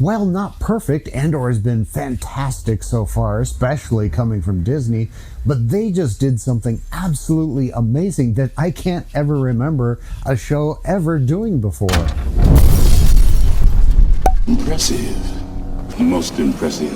While not perfect, Andor has been fantastic so far, especially coming from Disney, but they just did something absolutely amazing that I can't ever remember a show ever doing before. Impressive. Most impressive.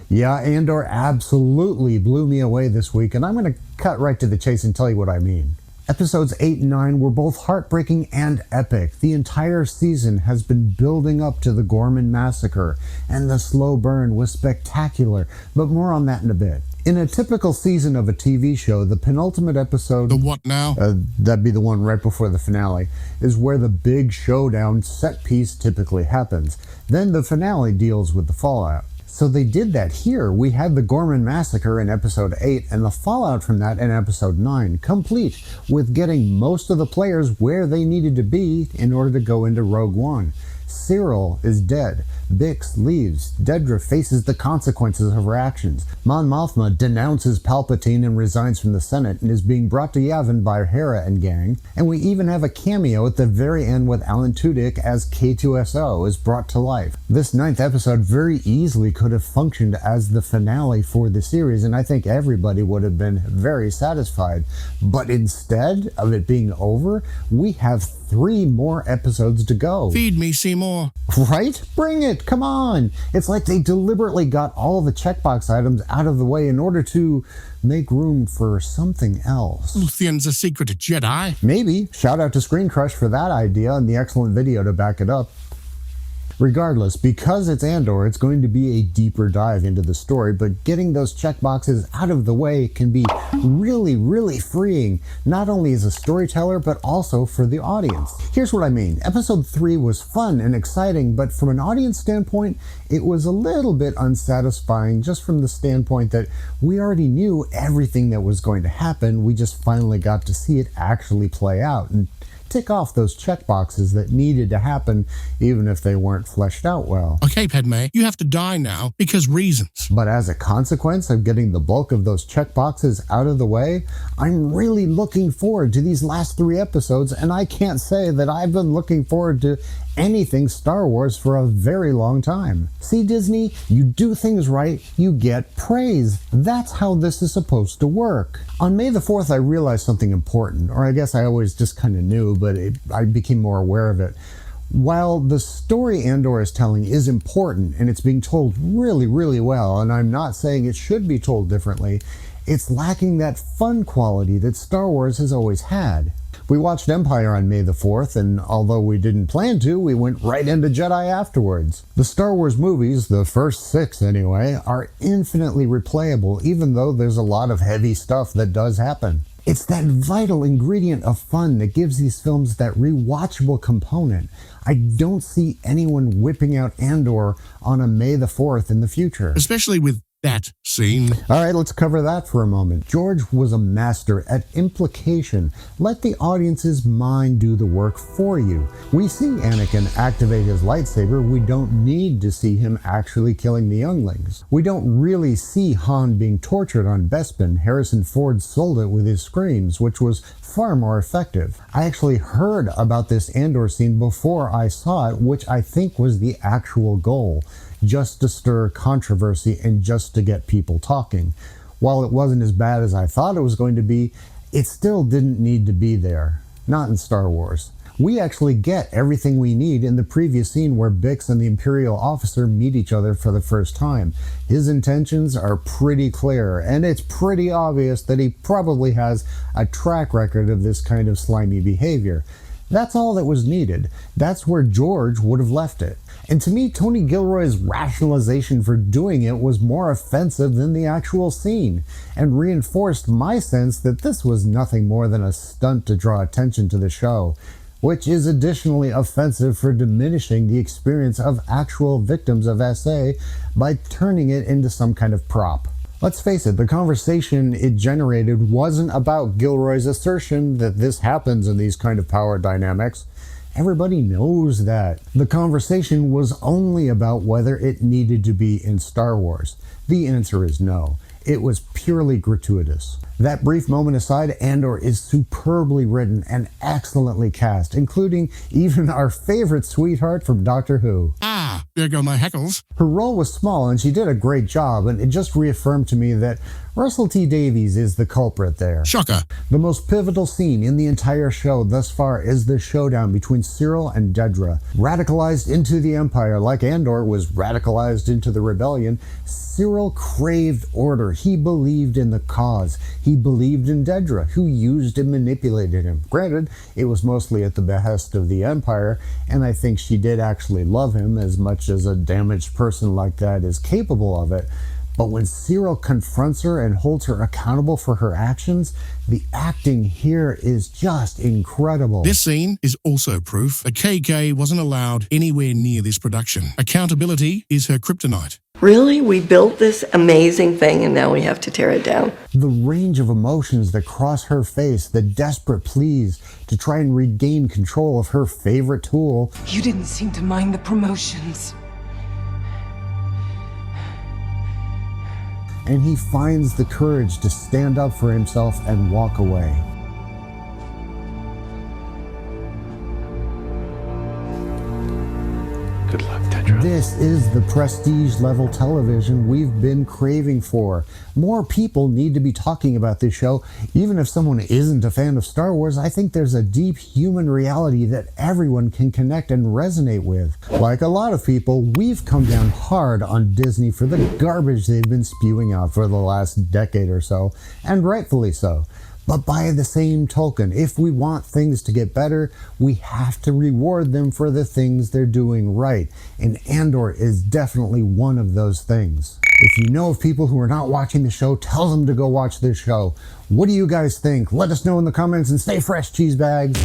Yeah, Andor absolutely blew me away this week, and I'm going to cut right to the chase and tell you what I mean. Episodes 8 and 9 were both heartbreaking and epic. The entire season has been building up to the Gorman massacre, and the slow burn was spectacular, but more on that in a bit. In a typical season of a TV show, the penultimate episode... The what now? That'd be the one right before the finale, is where the big showdown set piece typically happens. Then the finale deals with the fallout. So they did that here. We had the Gorman massacre in episode 8 and the fallout from that in episode 9, complete with getting most of the players where they needed to be in order to go into Rogue One. Cyril is dead. Bix leaves. Dedra faces the consequences of her actions. Mon Mothma denounces Palpatine and resigns from the Senate and is being brought to Yavin by Hera and gang. And we even have a cameo at the very end with Alan Tudyk as K2SO is brought to life. This 9th episode very easily could have functioned as the finale for the series, and I think everybody would have been very satisfied. But instead of it being over, we have 3 more episodes to go. Feed me, Seymour. Right? Bring it! Come on! It's like they deliberately got all the checkbox items out of the way in order to make room for something else. Luthion's a secret Jedi. Maybe. Shout out to Screen Crush for that idea and the excellent video to back it up. Regardless, because it's Andor, it's going to be a deeper dive into the story, but getting those checkboxes out of the way can be really, really freeing, not only as a storyteller, but also for the audience. Here's what I mean. Episode 3 was fun and exciting, but from an audience standpoint, it was a little bit unsatisfying, just from the standpoint that we already knew everything that was going to happen. We just finally got to see it actually play out and tick off those checkboxes that needed to happen, even if they weren't fleshed out well. Okay, Padme, you have to die now because reasons. But as a consequence of getting the bulk of those checkboxes out of the way, I'm really looking forward to these last 3 episodes, and I can't say that I've been looking forward to anything Star Wars for a very long time. See, Disney, you do things right, you get praise. That's how this is supposed to work. On May the 4th, I realized something important, or I guess I always just kind of knew, but I became more aware of it. While the story Andor is telling is important, and it's being told really, really well, and I'm not saying it should be told differently, it's lacking that fun quality that Star Wars has always had. We watched Empire on May the 4th, and although we didn't plan to, we went right into Jedi afterwards. The Star Wars movies, the first 6 anyway, are infinitely replayable, even though there's a lot of heavy stuff that does happen. It's that vital ingredient of fun that gives these films that rewatchable component. I don't see anyone whipping out Andor on a May the 4th in the future. Especially with that scene. All right, let's cover that for a moment. George was a master at implication. Let the audience's mind do the work for you. We see Anakin activate his lightsaber. We don't need to see him actually killing the younglings. We don't really see Han being tortured on Bespin. Harrison Ford sold it with his screams, which was far more effective. I actually heard about this Andor scene before I saw it, which I think was the actual goal. Just to stir controversy and just to get people talking. While it wasn't as bad as I thought it was going to be, it still didn't need to be there. Not in Star Wars. We actually get everything we need in the previous scene where Bix and the Imperial officer meet each other for the first time. His intentions are pretty clear, and it's pretty obvious that he probably has a track record of this kind of slimy behavior. That's all that was needed. That's where George would have left it. And to me, Tony Gilroy's rationalization for doing it was more offensive than the actual scene, and reinforced my sense that this was nothing more than a stunt to draw attention to the show, which is additionally offensive for diminishing the experience of actual victims of SA by turning it into some kind of prop. Let's face it, the conversation it generated wasn't about Gilroy's assertion that this happens in these kind of power dynamics. Everybody knows that. The conversation was only about whether it needed to be in Star Wars. The answer is no. It was purely gratuitous. That brief moment aside, Andor is superbly written and excellently cast, including even our favorite sweetheart from Doctor Who. Ah, there go my hackles. Her role was small and she did a great job, and it just reaffirmed to me that Russell T Davies is the culprit there. Shocker. The most pivotal scene in the entire show thus far is the showdown between Cyril and Dedra. Radicalized into the Empire like Andor was radicalized into the rebellion, Cyril craved order. He believed in the cause. He believed in Dedra, who used and manipulated him. Granted, it was mostly at the behest of the Empire, and I think she did actually love him as much as a damaged person like that is capable of it. But when Cyril confronts her and holds her accountable for her actions, the acting here is just incredible. This scene is also proof that KK wasn't allowed anywhere near this production. Accountability is her kryptonite. Really? We built this amazing thing and now we have to tear it down? The range of emotions that cross her face, the desperate pleas to try and regain control of her favorite tool. You didn't seem to mind the promotions. And he finds the courage to stand up for himself and walk away. Good luck, Dedra. This is the prestige level television we've been craving for. More people need to be talking about this show. Even if someone isn't a fan of Star Wars, I think there's a deep human reality that everyone can connect and resonate with. Like a lot of people, we've come down hard on Disney for the garbage they've been spewing out for the last decade or so, and rightfully so. But by the same token, if we want things to get better, we have to reward them for the things they're doing right. And Andor is definitely one of those things. If you know of people who are not watching the show, tell them to go watch this show. What do you guys think? Let us know in the comments and stay fresh, cheese bags.